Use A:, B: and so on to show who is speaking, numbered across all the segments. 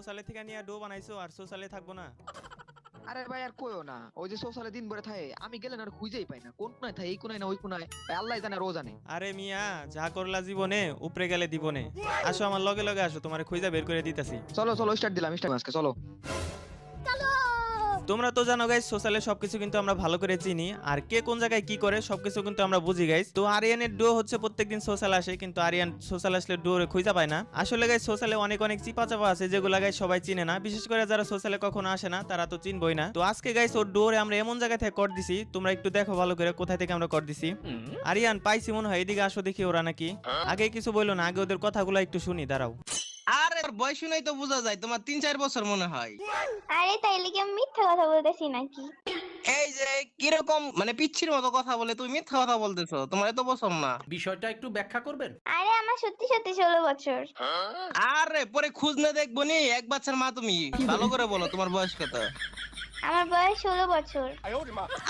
A: সোশ্যালে থেকে নিয়ে ডো বানাইছো আর সোশ্যালে থাকবো না?
B: আরে ভাই আর কইও না, ওই যে সোশ্যালে দিন ভরে থাকে, আমি গেলে না আর খুঁজেই পাই না, কোন কোনায় থাকে, এই কোনায় না ওই কোনায়, ভাই আল্লাহ জানে আর ও জানে।
A: আরে মিয়া, যা করলা জীবনে উপরে গেলে দিবনে। আসো আমার লগে লগে আসো, তোমারে খুঁজা বের করে দিতেছি।
B: চলো চলো স্টার্ট দিলাম, স্টার্ট আজকে চলো।
A: তোমরা তো জানো গাইস, সোশ্যালে সবকিছু কিন্তু আমরা ভালো করে চিনি, আর কে কোন জায়গায় কি করে সবকিছু কিন্তু আমরা বুঝি গাইস। তো আরিয়ানের ডুও হচ্ছে প্রত্যেকদিন সোশ্যাল আসে, কিন্তু আরিয়ান সোশ্যাল আসলে ডুওরে খুঁজা পায় না। আসলে গাইস সোশ্যালে অনেক অনেক চিপা চাপা আছে যেগুলো গাইস সবাই চিনে না, বিশেষ করে যারা সোশ্যালে কখনো আসে না তারা তো চিনবই না। তো আজকে গাইস ওর ডুওরে আমরা এমন জায়গা থেকে কর দিছি, তোমরা একটু দেখো ভালো করে কোথায় থেকে আমরা কর দিছি। আরিয়ান পাইছি মনে হয়, এদিকে আসো দেখি ওরা নাকি। আগে কিছু বললো না, আগে ওদের কথাগুলো একটু শুনি, দাঁড়াও।
C: আরে তোর বয়স শুনেই তো বোঝা যায় তোমার 3-4 বছর মনে হয়।
D: আরে তাইলে কি আমি মিথ্যা কথা বলতেছি নাকি?
C: এই যে কিরকম মানে পিচ্ছির মতো কথা বলে তুমি মিথ্যা কথা বলতেছো, তোমার এত বছর না।
E: বিষয়টা একটু ব্যাখ্যা করবেন?
D: আরে আমার সত্যি সত্যি 16 বছর।
C: আরে পরে খুঁজ না দেখবো নি, এক বাচ্চার মা তুমি, ভালো করে বলো তোমার বয়স কত।
D: আমার বয়স 16 বছর।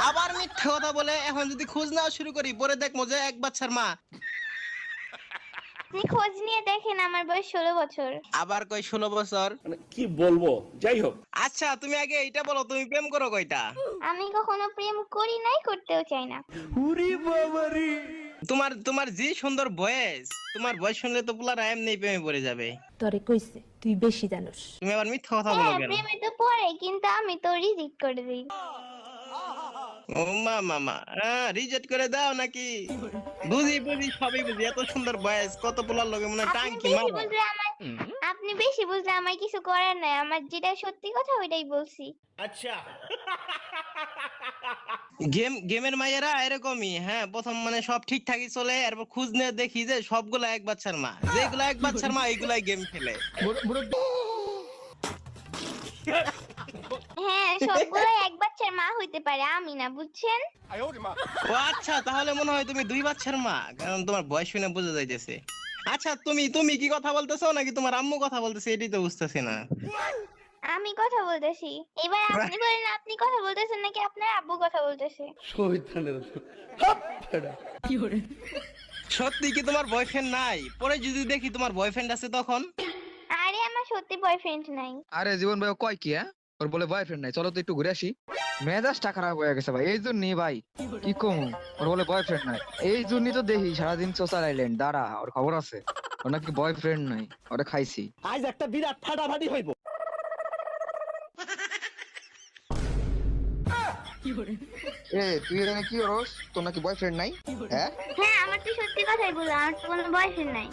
C: আবার মিথ্যা কথা বলে, এখন যদি খোঁজ নেওয়া শুরু করি পরে দেখবো যে এক বাচ্চার মা।
D: আপনি খোঁজ নিয়ে দেখেন, আমার বয়স 16 বছর।
C: আবার কই 16 বছর।
E: মানে কি বলবো, যাই হোক।
C: আচ্ছা তুমি আগে এটা বলো, তুমি প্রেম করো কয়টা?
D: আমি কখনো প্রেম করি নাই, করতেও চাই না।
C: তোমার তোমার যে সুন্দর ভয়েস, তোমার ভয়েস শুনলে তো পুলারা এমনি প্রেমে পড়ে যাবে।
F: তরে কইছে তুই বেশি জানোস।
C: তুমি আবার মিথ্যা কথা বলো
D: হ্যাঁ,
C: কেন?
D: প্রেমে তো পড়ে, কিন্তু আমি তো রিজেক্ট করে দিই।
C: ও মা মামা, রিজেক্ট করে দাও নাকি? বুঝি বুঝি সবই বুঝি, এত সুন্দর ভয়েস, কত পোলার লগে মনে হয়
D: আপনি
C: টাঙ্কি
D: বেশি
C: মারো।
D: বুঝলে আমার আপনি বেশি বুঝলে আমার কিছু করার নাই, আমার যেটা সত্যি কথা ওইটাই বলছি।
E: আচ্ছা,
C: গেমের মাইয়েরা এরকমই, হ্যাঁ প্রথম মানে সব ঠিকঠাকই চলে, এরপর খুঁজ নিয়ে দেখি যে সবগুলা এক বাচ্চার মা, যেগুলা এক বাচ্চার মা এইগুলাই গেম খেলে।
D: হ্যাঁ, সবগুলো এক বাচ্চার মা হইতে পারে, আমি না, বুঝছেন?
C: ও আচ্ছা, তাহলে মনে হয় তুমি 2 বাচ্চার মা, কারণ তোমার বয়স শুনে বোঝা যাইতেছে। আচ্ছা তুমি তুমি কি কথা বলতেছো নাকি তোমার আম্মু কথা বলতেছে, এটাই তো বুঝতেছি না।
D: আমি কথা বলতেছি। এবার আপনি বলেন, আপনি কথা বলতেছেন নাকি আপনার আব্বু কথা বলতেছে?
C: সত্যি কি তোমার বয়ফ্রেন্ড নাই? পরে যদি দেখি তোমার বয়ফ্রেন্ড আছে তখন?
D: আরে আমার সত্যি বয়ফ্রেন্ড নাই।
B: আরে জীবন ভাই ও কয় কি, হ্যাঁ ওর বলে বয়ফ্রেন্ড নাই, চলো তো একটু ঘুরে আসি। মেজাজটা খারাপ হয়ে গেছে ভাই এই জন্যই ভাই, কি কম, ওর বলে বয়ফ্রেন্ড নাই, এই জন্যই তো দেখি সারাদিন সোশ্যাল আইল্যান্ড, দাঁড়া ওর খবর আছে, ওর নাকি বয়ফ্রেন্ড নাই, ওরে খাইছি।
E: আজ একটা বিরাট ফাটাফাটি হইব।
B: তুই এখানে কি করস, তোর নাকি বয়ফ্রেন্ড নাই? হ্যাঁ
D: হ্যাঁ, আমার তো সত্যি কথাই বললাম, আমার তো কোনো বয়ফ্রেন্ড নাই।